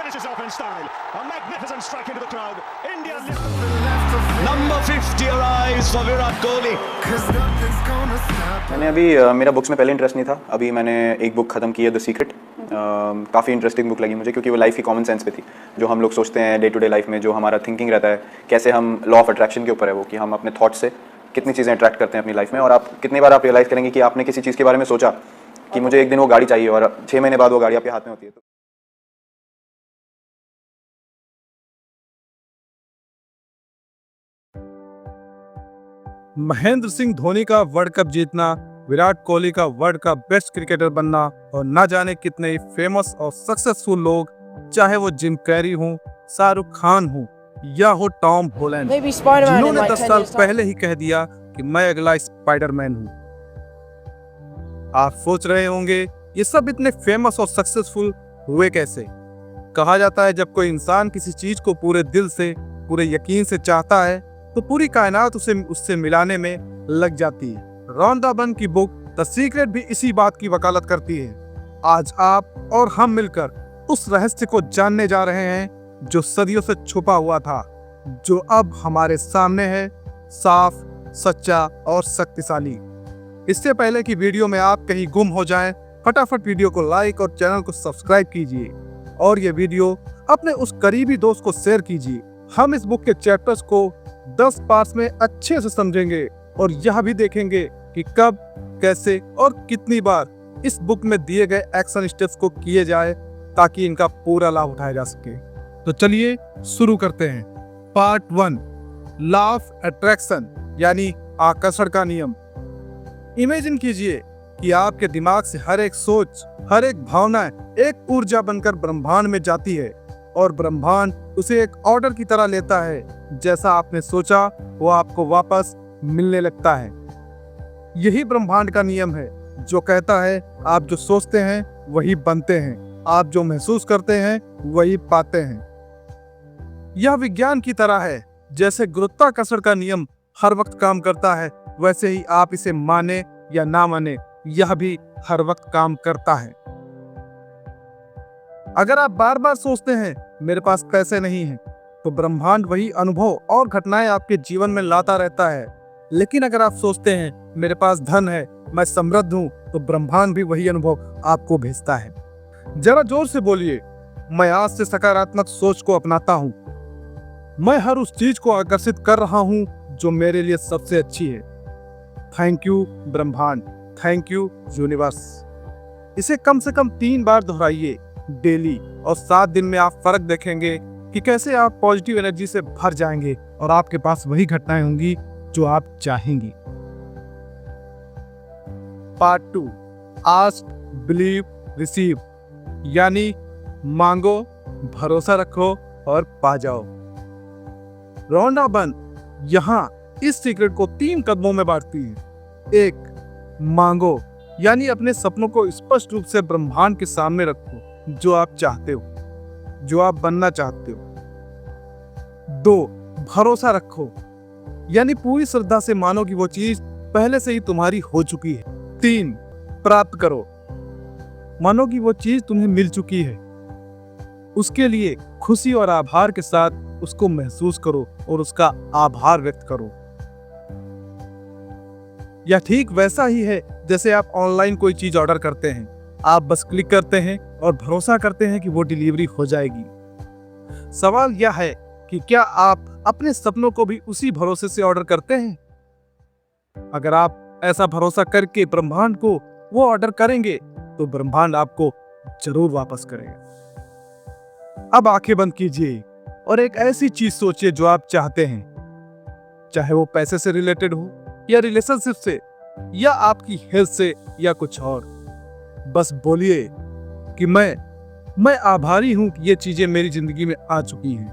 finishes off in style. A magnificent strike into the crowd. India lift. Number 50 arrives for Virat Kohli. मैंने अभी मेरा books में पहले interest नहीं था. अभी मैंने एक बुक ख़त्म की है, द सीक्रेट. काफ़ी इंटरेस्टिंग बुक लगी मुझे, क्योंकि वो लाइफ की कॉमन सेंस पे थी. जो हम लोग सोचते हैं डे टू डे लाइफ में, जो हमारा थिंकिंग रहता है, कैसे हम लॉ ऑफ अट्रैक्शन के ऊपर है वो, कि हम अपने थॉट से कितनी चीज़ें अट्रैक्ट करते हैं अपनी लाइफ में. और आप कितनी बार आप रियलाइज़ करेंगे कि आपने किसी चीज़ के बारे में सोचा कि मुझे एक दिन वो गाड़ी चाहिए, और 6 महीने बाद वो गाड़ी आपके हाथ में होती है. महेंद्र सिंह धोनी का वर्ल्ड कप जीतना, विराट कोहली का वर्ल्ड का बेस्ट क्रिकेटर बनना, और ना जाने कितने फेमस और सक्सेसफुल लोग, चाहे वो जिम कैरी हो, शाहरुख खान हो या हो टॉम हॉलैंड, जिन्होंने 10 साल पहले ही कह दिया कि मैं अगला स्पाइडरमैन हूँ. आप सोच रहे होंगे ये सब इतने फेमस और सक्सेसफुल हुए कैसे. कहा जाता है जब कोई इंसान किसी चीज को पूरे दिल से, पूरे यकीन से चाहता है, तो पूरी कायनात उससे मिलाने में लग जाती है. रॉन्डा बर्न की बुक द सीक्रेट भी इसी बात की वकालत करती है. आज आप और हम मिलकर उस रहस्य को जानने जा रहे हैं जो सदियों से छुपा हुआ था, जो अब हमारे सामने है, साफ, सच्चा और शक्तिशाली. इससे पहले कि वीडियो में आप कहीं गुम हो जाएं, फटाफट वीडियो को लाइक और चैनल को सब्सक्राइब कीजिए, और ये वीडियो अपने उस करीबी दोस्त को शेयर कीजिए. हम इस बुक के चैप्टर्स को 10 पार्ट्स में अच्छे से समझेंगे, और यह भी देखेंगे कि कब, कैसे और कितनी बार इस बुक में दिए गए एक्शन स्टेप्स को किए जाए, ताकि इनका पूरा लाभ उठाया जा सके. तो चलिए शुरू करते हैं. पार्ट 1, लॉ ऑफ अट्रैक्शन यानी आकर्षण का नियम. इमेजिन कीजिए कि आपके दिमाग से हर एक सोच, हर एक भावना एक ऊर्जा बनकर ब्रह्मांड में जाती है, और ब्रह्मांड उसे एक ऑर्डर की तरह लेता है. जैसा आपने सोचा वो आपको वापस मिलने लगता है. यही ब्रह्मांड का नियम है, जो कहता है आप जो सोचते हैं वही बनते हैं, आप जो महसूस करते हैं वही पाते हैं. यह विज्ञान की तरह है. जैसे गुरुत्वाकर्षण का नियम हर वक्त काम करता है, वैसे ही आप इसे माने या ना माने, यह भी हर वक्त काम करता है. अगर आप बार बार सोचते हैं मेरे पास पैसे नहीं हैं, तो ब्रह्मांड वही अनुभव और घटनाएं आपके जीवन में लाता रहता है. लेकिन अगर आप सोचते हैं मेरे पास धन है, मैं समृद्ध हूं, तो ब्रह्मांड भी वही अनुभव आपको भेजता है. जरा जोर से बोलिए, मैं आज से सकारात्मक सोच को अपनाता हूं. मैं हर उस चीज को आकर्षित कर रहा हूं जो मेरे लिए सबसे अच्छी है. थैंक यू ब्रह्मांड, थैंक यू यूनिवर्स. इसे कम से कम 3 बार दोहराइए डेली, और 7 दिन में आप फर्क देखेंगे कि कैसे आप पॉजिटिव एनर्जी से भर जाएंगे, और आपके पास वही घटनाएं होंगी जो आप चाहेंगी. पार्ट 2, आस्क, बिलीव, रिसीव यानी मांगो, भरोसा रखो और पा जाओ. रॉन्डा बर्न यहाँ इस सीक्रेट को 3 कदमों में बांटती है. 1, मांगो यानी अपने सपनों को स्पष्ट रूप से ब्रह्मांड के सामने रखो, जो आप चाहते हो, जो आप बनना चाहते हो. 2, भरोसा रखो यानी पूरी श्रद्धा से मानो कि वो चीज पहले से ही तुम्हारी हो चुकी है. 3, प्राप्त करो, मानो कि वो चीज तुम्हें मिल चुकी है. उसके लिए खुशी और आभार के साथ उसको महसूस करो और उसका आभार व्यक्त करो. यह ठीक वैसा ही है जैसे आप ऑनलाइन कोई चीज ऑर्डर करते हैं. आप बस क्लिक करते हैं और भरोसा करते हैं कि वो डिलीवरी हो जाएगी. सवाल यह है कि क्या आप अपने सपनों को भी उसी भरोसे से ऑर्डर करते हैं? अगर आप ऐसा भरोसा करके ब्रह्मांड को वो ऑर्डर करेंगे, तो ब्रह्मांड आपको जरूर वापस करेगा. अब आंखें बंद कीजिए और एक ऐसी चीज सोचिए जो आप चाहते हैं, चाहे वो पैसे से रिलेटेड हो, या रिलेशनशिप से, या आपकी हेल्थ से, या कुछ और. बस बोलिए कि मैं आभारी हूं कि ये चीजें मेरी जिंदगी में आ चुकी हैं.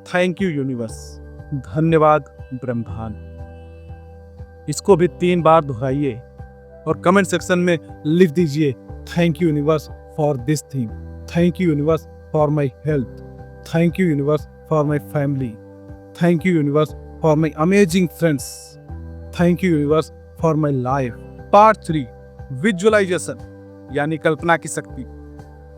थैंक यू यूनिवर्स, धन्यवाद ब्रह्मांड. इसको भी 3 बार दोहराइए और कमेंट सेक्शन में लिख दीजिए, thank you universe for this thing, thank you universe for my health, thank you universe for my family, thank you universe for my amazing friends, thank you universe for my life. Part 3, visualisation यानी कल्पना की शक्ति.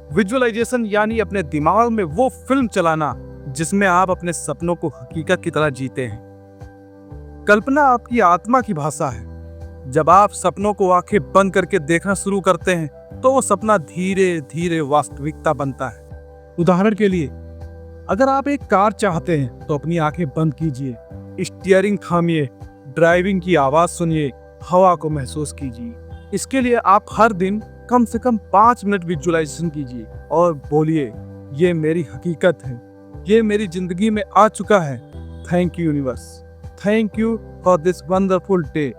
Visualisation यानी अपने दिमाग में वो film चलाना जिसमें आप अपने सपनों को हकीकत की तरह जीते हैं। कल्पना आपकी आत्मा की भाषा है। जब आप सपनों को आंखें बंद करके देखना शुरू करते हैं तो वो सपना धीरे धीरे वास्तविकता बनता है। उदाहरण के लिए, अगर आप एक कार चाहते हैं तो अपनी आंखें बंद कीजिए, स्टीयरिंग थामिए, ड्राइविंग की आवाज सुनिए, हवा को महसूस कीजिए। इसके लिए आप हर दिन कम से कम 5 मिनट विजुअलाइजेशन कीजिए और बोलिए, ये मेरी हकीकत है, ये मेरी जिंदगी में आ चुका है। Thank you universe, thank you for this wonderful day.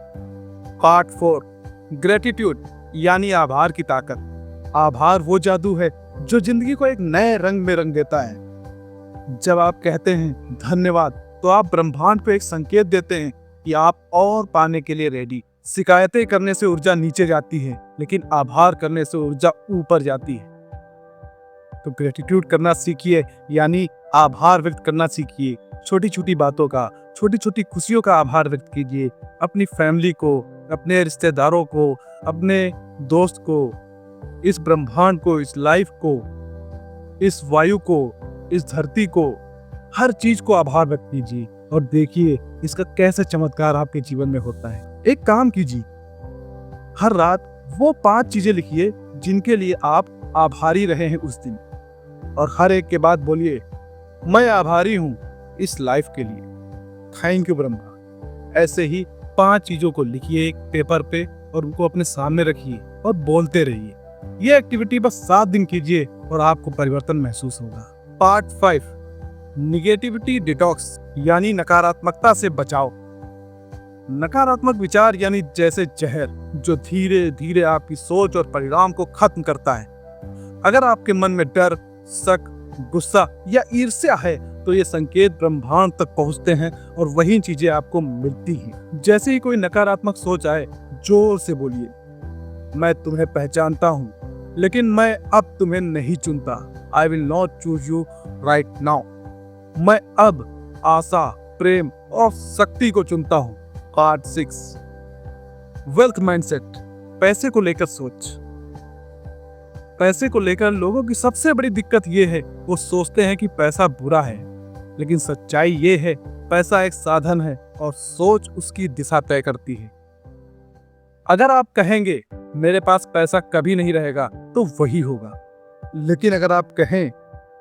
Part 4, gratitude यानी आभार की ताकत। आभार वो जादू है जो जिंदगी को एक नए रंग में रंग देता है। जब आप कहते हैं धन्यवाद तो आप ब्रह्मांड को एक संकेत देते हैं कि आप और पाने के लिए रेडी। शिकायतें करने से ऊर्जा नीचे जाती है, लेकिन आभार करने से ऊर्जा ऊपर जाती है। तो ग्रेटिट्यूड करना सीखिए, यानी आभार व्यक्त करना सीखिए। छोटी छोटी बातों का, छोटी छोटी खुशियों का आभार व्यक्त कीजिए। अपनी फैमिली को, अपने रिश्तेदारों को, अपने दोस्त को, इस ब्रह्मांड को, इस लाइफ को, इस वायु को, इस धरती को, हर चीज को आभार व्यक्त कीजिए और देखिए इसका कैसे चमत्कार आपके जीवन में होता है। एक काम कीजिए, हर रात वो 5 चीजें लिखिए जिनके लिए आप आभारी रहे हैं उस दिन, और हर एक के बाद बोलिए, मैं आभारी हूं इस लाइफ के लिए। Thank you Brahma. ऐसे ही 5 चीजों को लिखिए एक पेपर पे और उनको अपने सामने रखिए और बोलते रहिए। ये एक्टिविटी बस 7 दिन कीजिए और आपको परिवर्तन महसूस होगा। पार्ट 5, निगेटिविटी डिटॉक्स यानी नकारात्मकता से बचाव। नकारात्मक विचार यानी जैसे जहर जो धीरे धीरे आपकी सोच और परिणाम को खत्म करता है। अगर आपके मन में डर, शक, गुस्सा या ईर्ष्या है तो ये संकेत ब्रह्मांड तक पहुंचते हैं और वही चीजें आपको मिलती हैं। जैसे ही कोई नकारात्मक सोच आए, जोर से बोलिए, मैं तुम्हें पहचानता हूं लेकिन मैं अब तुम्हें नहीं चुनता। I will not choose you right now. मैं अब आशा, प्रेम और शक्ति को चुनता हूं। पार्ट 6, वेल्थ माइंडसेट, पैसे को लेकर सोच। पैसे को लेकर लोगों की सबसे बड़ी दिक्कत ये है, वो सोचते हैं कि पैसा बुरा है, लेकिन सच्चाई ये है पैसा एक साधन है और सोच उसकी दिशा तय करती है। अगर आप कहेंगे मेरे पास पैसा कभी नहीं रहेगा तो वही होगा, लेकिन अगर आप कहें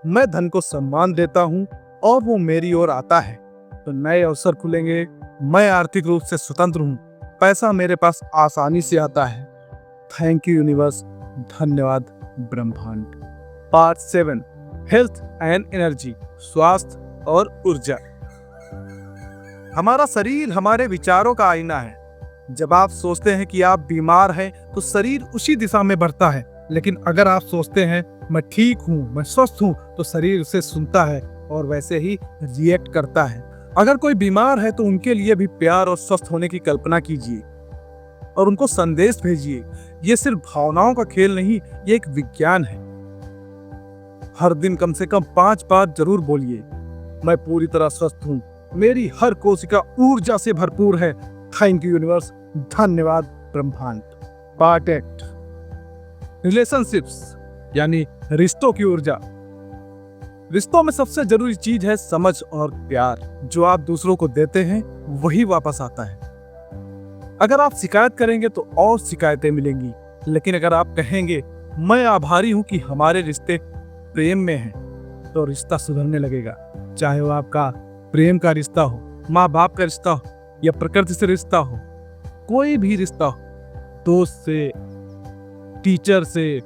मैं धन को सम्मान देता हूं और वो मेरी ओर आता है तो नए अवसर खुलेंगे। मैं आर्थिक रूप से स्वतंत्र हूं, पैसा मेरे पास आसानी से आता है। थैंक यू यूनिवर्स, धन्यवाद ब्रह्मांड। पार्ट 7, हेल्थ एंड एनर्जी, स्वास्थ्य और ऊर्जा। हमारा शरीर हमारे विचारों का आईना है। जब आप सोचते हैं कि आप बीमार हैं तो शरीर उसी दिशा में बढ़ता है, लेकिन अगर आप सोचते हैं मैं ठीक हूं, मैं स्वस्थ हूं, तो शरीर उसे सुनता है और वैसे ही रिएक्ट करता है। अगर कोई बीमार है तो उनके लिए भी प्यार और स्वस्थ होने की कल्पना कीजिए और उनको संदेश भेजिए। ये सिर्फ भावनाओं का खेल नहीं, ये एक विज्ञान है। हर दिन कम से कम 5 बार जरूर बोलिए, मैं पूरी तरह स्वस्थ हूं, मेरी हर कोशिका ऊर्जा से भरपूर है। थैंक यू यूनिवर्स, धन्यवाद ब्रह्मांड। पार्ट 8, रिलेशनशिप्स यानी रिश्तों की ऊर्जा। रिश्तों में सबसे जरूरी चीज है समझ और प्यार। जो आप दूसरों को देते हैं वही वापस आता है। अगर आप शिकायत करेंगे तो और शिकायतें मिलेंगी, लेकिन अगर आप कहेंगे मैं आभारी हूं कि हमारे रिश्ते प्रेम में हैं, तो रिश्ता सुधरने लगेगा। चाहे वो आपका प्रेम का रिश्ता हो, माँ बाप का रिश्ता हो या प्रकृति से रिश्ता हो, कोई भी रिश्ता हो, दोस्त से, टीचर से,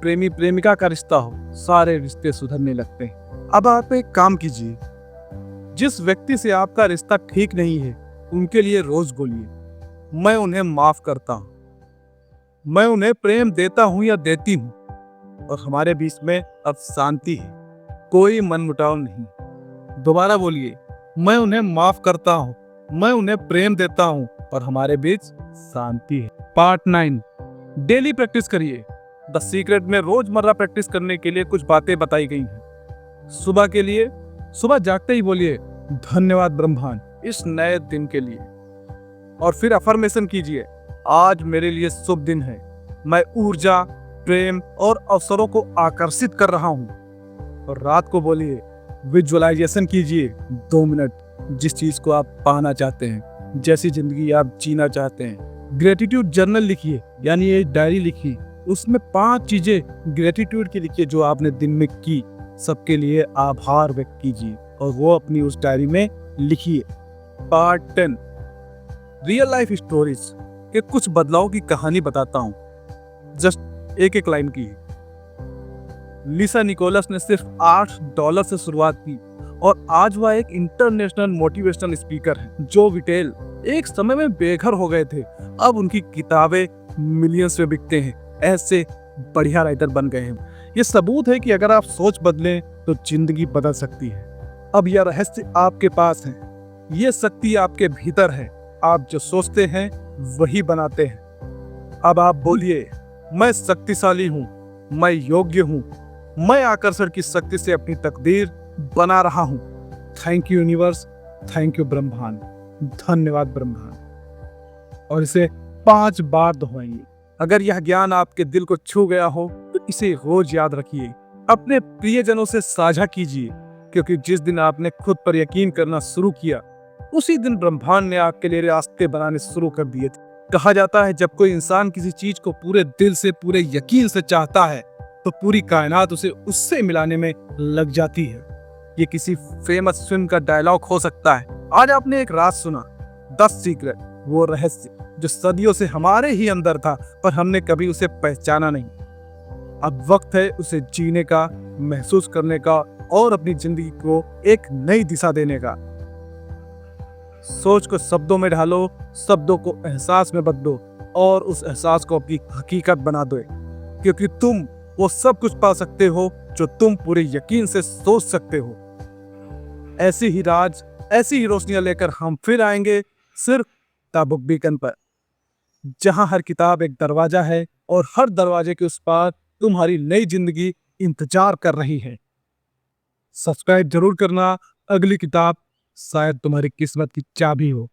प्रेमी प्रेमिका का रिश्ता हो, सारे रिश्ते सुधरने लगते हैं। अब आप एक काम कीजिए, जिस व्यक्ति से आपका रिश्ता ठीक नहीं है उनके लिए रोज बोलिए, मैं उन्हें माफ करता हूं, मैं उन्हें प्रेम देता हूं या देती हूं और हमारे बीच में अब शांति है, कोई मनमुटाव नहीं। दोबारा बोलिए, मैं उन्हें माफ करता हूं, मैं उन्हें प्रेम देता हूं और हमारे बीच शांति है। पार्ट 9, डेली प्रैक्टिस करिए। द सीक्रेट में रोजमर्रा प्रैक्टिस करने के लिए कुछ बातें बताई गई हैं। सुबह के लिए, सुबह जागते ही बोलिए, धन्यवाद ब्रह्मांड इस नए दिन के लिए, और फिर अफर्मेशन कीजिए, आज मेरे लिए शुभ दिन है, मैं ऊर्जा, प्रेम और अवसरों को आकर्षित कर रहा हूँ। और रात को बोलिए, विजुअलाइजेशन कीजिए 2 मिनट जिस चीज को आप पाना चाहते हैं, जैसी जिंदगी आप जीना चाहते हैं। ग्रेटिट्यूड जर्नल लिखिए, यानी एक डायरी लिखिए, उसमें 5 चीजें ग्रेटिट्यूड की लिखिए जो आपने दिन में की। सबके लिए आभार व्यक्त कीजिए और वो अपनी उस डायरी में लिखिए। पार्ट 10 रियल लाइफ स्टोरीज के कुछ बदलाव की कहानी बताता हूँ, जस्ट एक लाइन की। लिसा निकोलस ने सिर्फ $8 से शुरुआत की और आज वह एक इंटरनेशनल मोटिवेशनल स्पीकर है। जो विटेल एक समय में बेघर हो गए थे, अब उनकी किताबें मिलियंस में बिकते हैं। ऐसे बढ़िया राइटर बन गए हैं। ये सबूत है कि अगर आप सोच बदलें तो जिंदगी बदल सकती है। अब यह रहस्य आपके पास है, ये शक्ति आपके भीतर है। आप जो सोचते हैं वही बनाते हैं। अब आप बोलिए, मैं शक्तिशाली हूँ, मैं योग्य हूँ, मैं आकर्षण की शक्ति से अपनी तकदीर बना रहा हूँ। Thank you universe, thank you ब्रह्मांड, धन्यवाद ब्रह्मांड। और इसे 5 बार दोहराइए। अगर यह ज्ञान आपके दिल को छू गया हो तो इसे रोज याद रखिए, अपने प्रियजनों से साझा कीजिए, क्योंकि जिस दिन आपने खुद पर यकीन करना शुरू किया उसी दिन ब्रह्मांड ने आपके लिए रास्ते बनाने शुरू कर दिए थे। कहा जाता है, जब कोई इंसान किसी चीज को पूरे दिल से, पूरे यकीन से चाहता है तो पूरी कायनात उसे उससे मिलाने में लग जाती है। ये किसी फेमस फिल्म का डायलॉग हो सकता है। आज आपने एक राज सुना, 10 सीक्रेट, वो रहस्य जो सदियों से हमारे ही अंदर था पर हमने कभी उसे पहचाना नहीं। अब वक्त है उसे जीने का, महसूस करने का और अपनी जिंदगी को एक नई दिशा देने का। सोच को शब्दों में ढालो, शब्दों को एहसास में बदलो और उस एहसास को अपनी हकीकत बना दो, क्योंकि तुम वो सब कुछ पा सकते हो जो तुम पूरे यकीन से सोच सकते हो। ऐसी ही राज, ऐसी ही रोशनियां लेकर हम फिर आएंगे, सिर्फ द बुक बीकन पर, जहां हर किताब एक दरवाजा है और हर दरवाजे के उस पार तुम्हारी नई जिंदगी इंतजार कर रही है। सब्सक्राइब जरूर करना। अगली किताब शायद तुम्हारी किस्मत की चाबी हो।